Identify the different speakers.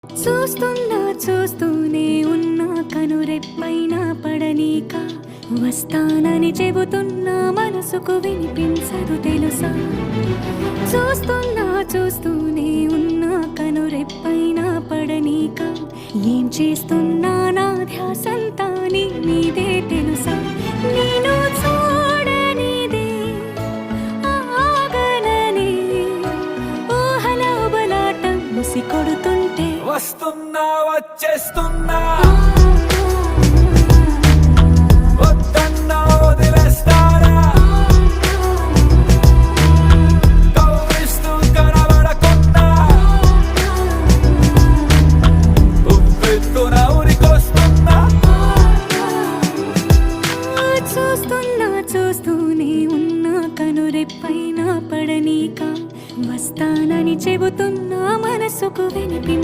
Speaker 1: చూస్తున్నా చూస్తూనే ఉన్నా కనురెప్పైన పడనీక వస్తానని చెబుతున్నా మనసుకు వినిపించదు తెలుసా. చూస్తున్నా చూస్తూనే ఉన్నా కనురెప్పైన పడనీక ఏం చేస్తున్నా నా ధ్యాసంతా నీ మీదే తెలుసా. నేను చూడనిదే ఆగననే ఊహల బలాటం ముసి కొడుతుంటే
Speaker 2: వస్తున్నా వచ్చేస్తున్నా వద్దన్నా వదిలేస్తారా కవ్విస్తూ కనబడకుండా ఉప్పెత్తున ఉరికొస్తున్నా.
Speaker 1: చూస్తున్నా చూస్తూనే ఉన్నా కనురెప్పైన పడనీక వస్తానని చెబుతున్నా మనసుకు వినిపి